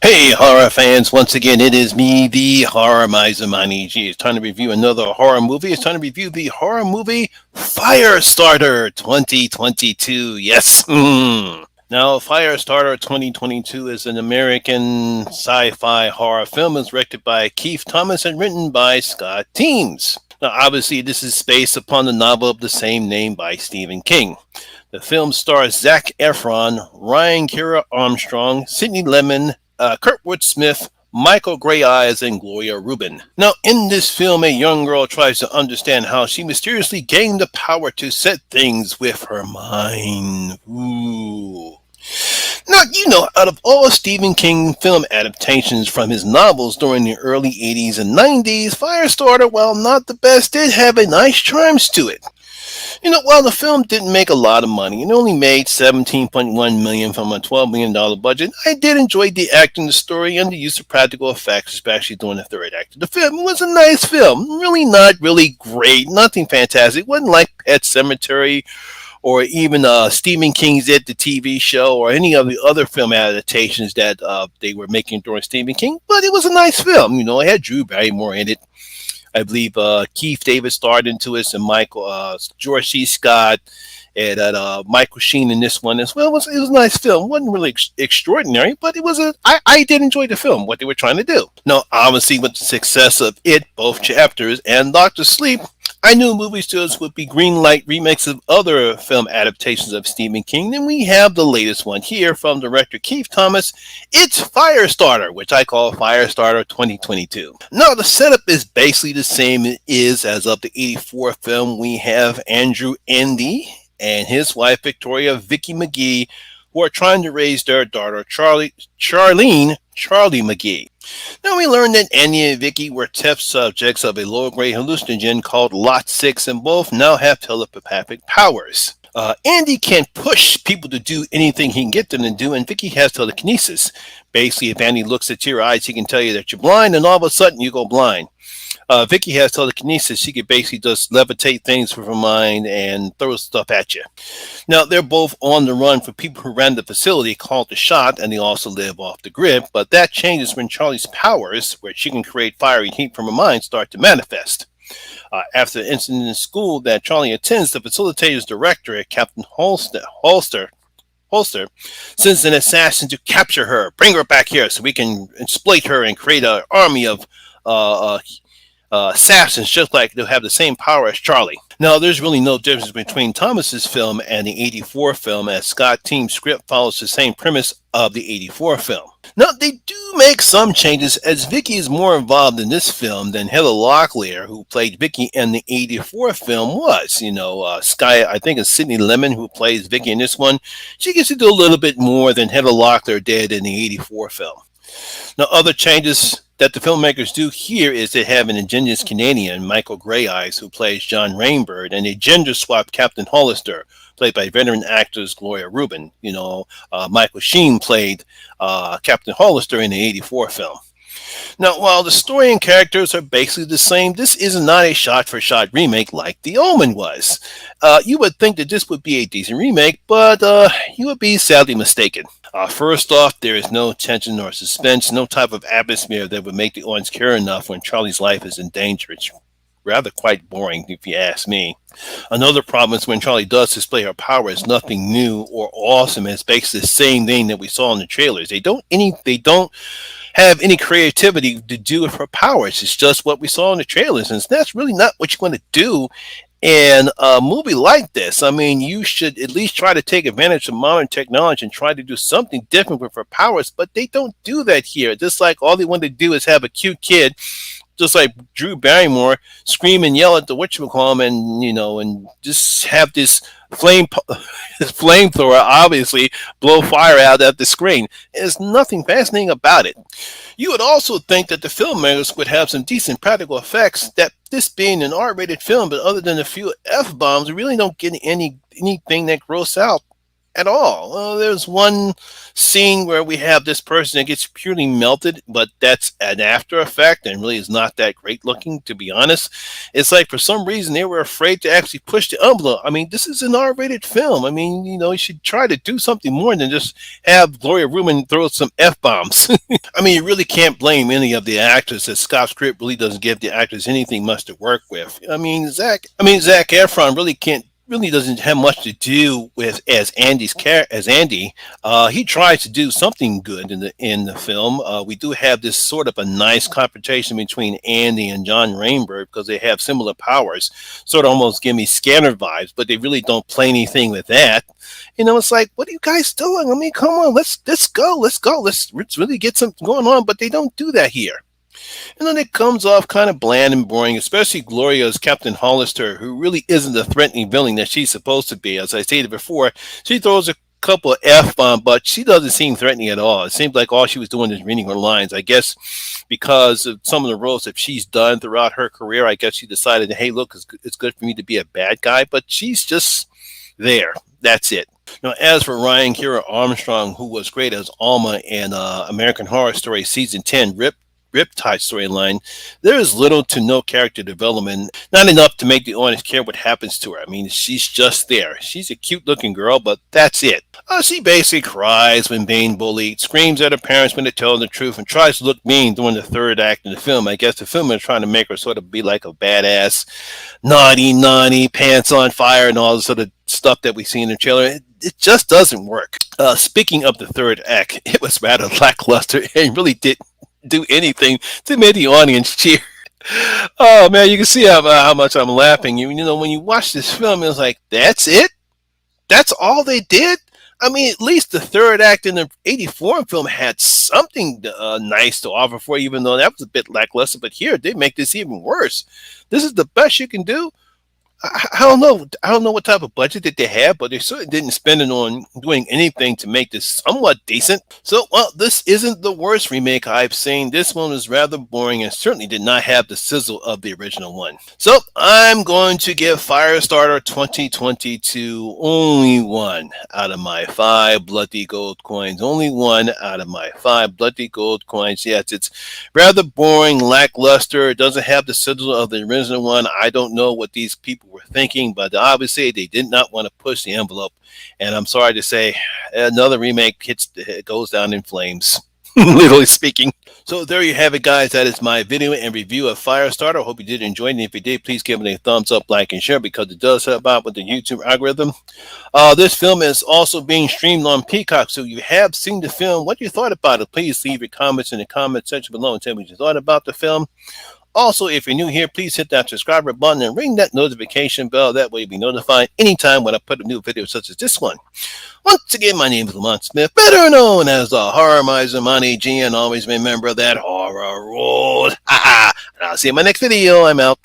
Hey, horror fans, once again, it is me, the Horror Miser Money G. It's time to review another horror movie. It's time to review the horror movie Firestarter 2022. Yes. Now, Firestarter 2022 is an American sci-fi horror film. It's directed by Keith Thomas and written by Scott Teems. Now, obviously, this is based upon the novel of the same name by Stephen King. The film stars Zac Efron, Ryan Kira Armstrong, Sidney Lemon, Kurtwood Smith, Michael Grey Eyes, and Gloria Rubin. Now, in this film, a young girl tries to understand how she mysteriously gained the power to set things with her mind. Ooh. Now, out of all Stephen King film adaptations from his novels during the early 80s and 90s, Firestarter, while not the best, did have a nice charms to it. While the film didn't make a lot of money, it only made $17.1 million from a $12 million budget, I did enjoy the acting, the story, and the use of practical effects, especially during the third act of the film. It was a nice film. Really not really great, nothing fantastic. It wasn't like Pet Cemetery or even Stephen King's It, the TV show, or any of the other film adaptations that they were making during Stephen King. But it was a nice film. It had Drew Barrymore in it. I believe Keith David starred into it, and Michael George C. Scott, and Michael Sheen in this one as well. It was a nice film. It wasn't really extraordinary, but I did enjoy the film, what they were trying to do. Now, obviously, with the success of It, both chapters, and Doctor Sleep, I knew movie studios would be greenlight remakes of other film adaptations of Stephen King, and we have the latest one here from director Keith Thomas. It's Firestarter, which I call Firestarter 2022. Now, the setup is basically the same as of the '84 film. We have Andrew Andy and his wife Victoria Vicki McGee, who are trying to raise their daughter Charlie McGee. Now we learned that Andy and Vicky were test subjects of a low-grade hallucinogen called Lot 6 and both now have telepathic powers. Andy can't push people to do anything he can get them to do, and Vicky has telekinesis. Basically, if Andy looks at your eyes, he can tell you that you're blind, and all of a sudden you go blind. Vicky has telekinesis. She could basically just levitate things with her mind and throw stuff at you. Now, they're both on the run for people who ran the facility called the Shot, and they also live off the grid. But that changes when Charlie's powers, where she can create fiery heat from her mind, start to manifest. After the incident in school that Charlie attends, the facilitator's director, Captain Holster, sends an assassin to capture her, bring her back here so we can exploit her and create an army of assassins, just like they'll have the same power as Charlie. Now, there's really no difference between Thomas's film and the '84 film, as Scott Teem's script follows the same premise of the '84 film. Now, they do make some changes, as Vicky is more involved in this film than Heather Locklear, who played Vicky in the '84 film, was. Sky, I think it's Sidney Lemon, who plays Vicky in this one. She gets to do a little bit more than Heather Locklear did in the '84 film. Now, other changes that the filmmakers do here is they have an ingenious Canadian, Michael Grey Eyes, who plays John Rainbird, and they gender swap Captain Hollister, played by veteran actress Gloria Rubin. Michael Sheen played Captain Hollister in the '84 film. Now, while the story and characters are basically the same, this is not a shot-for-shot remake like The Omen was. You would think that this would be a decent remake, but you would be sadly mistaken. First off, there is no tension or suspense, no type of atmosphere that would make the audience care enough when Charlie's life is in danger. It's rather quite boring, if you ask me. Another problem is when Charlie does display her power, it's nothing new or awesome. It's basically the same thing that we saw in the trailers. They don't have any creativity to do with her powers. It's just what we saw in the trailers, and that's really not what you're going to do in a movie like this. I mean, you should at least try to take advantage of modern technology and try to do something different with her powers, but they don't do that here. Just like all they want to do is have a cute kid, just like Drew Barrymore, scream and yell at the whatchamacallit, and just have this flamethrower obviously blow fire out at the screen. There's nothing fascinating about it. You would also think that the filmmakers would have some decent practical effects, that this being an R-rated film, but other than a few F-bombs, we really don't get anything that gross out at all. There's one scene where we have this person that gets purely melted, but that's an after effect and really is not that great looking, to be honest. It's like for some reason they were afraid to actually push the envelope. I mean, this is an R-rated film. I mean, you should try to do something more than just have Gloria Ruben throw some F-bombs. I mean, you really can't blame any of the actors. That Scott's script really doesn't give the actors anything much to work with. Zach Efron really doesn't have much to do with as Andy. He tries to do something good in the film. We do have this sort of a nice confrontation between Andy and John Rainbird because they have similar powers. Sort of almost give me Scanner vibes, but they really don't play anything with that. It's like, what are you guys doing? I mean, come on, let's go, let's really get something going on. But they don't do that here. And then it comes off kind of bland and boring, especially Gloria's Captain Hollister, who really isn't the threatening villain that she's supposed to be. As I stated before, she throws a couple of F-bombs, but she doesn't seem threatening at all. It seems like all she was doing is reading her lines. I guess because of some of the roles that she's done throughout her career, I guess she decided, hey, look, it's good for me to be a bad guy, but she's just there. That's it. Now, as for Ryan Kira Armstrong, who was great as Alma in American Horror Story Season 10, Riptide storyline, there is little to no character development, not enough to make the audience care what happens to her. I mean, she's just there. She's a cute looking girl, but that's it. She basically cries when being bullied, screams at her parents when they tell her the truth, and tries to look mean during the third act of the film. I guess the film is trying to make her sort of be like a badass, naughty, pants on fire, and all this sort of stuff that we see in the trailer. It just doesn't work. Speaking of the third act, it was rather lackluster and really didn't do anything to make the audience cheer. Oh man, you can see how much I'm laughing. When you watch this film, it's like, that's it? That's all they did? I mean, at least the third act in the '84 film had something nice to offer for you, even though that was a bit lackluster. But here, they make this even worse. This is the best you can do? I don't know. I don't know what type of budget that they have, but they certainly didn't spend it on doing anything to make this somewhat decent. So, well, this isn't the worst remake I've seen. This one was rather boring and certainly did not have the sizzle of the original one. So, I'm going to give Firestarter 2022 only 1 out of my 5 bloody gold coins. Only 1 out of my 5 bloody gold coins. Yes, it's rather boring, lackluster. It doesn't have the sizzle of the original one. I don't know what these people were thinking, but obviously they did not want to push the envelope. And I'm sorry to say, another remake goes down in flames, literally speaking. So there you have it, guys. That is my video and review of Firestarter. I hope you did enjoy it. And if you did, please give it a thumbs up, like, and share, because it does help out with the YouTube algorithm. This film is also being streamed on Peacock. So you have seen the film. What you thought about it? Please leave your comments in the comment section below and tell me what you thought about the film. Also, if you're new here, please hit that subscribe button and ring that notification bell. That way you'll be notified anytime when I put a new video such as this one. Once again, my name is Lamont Smith, better known as the Horror Miser Money G, and always remember that horror rules. And I'll see you in my next video. I'm out.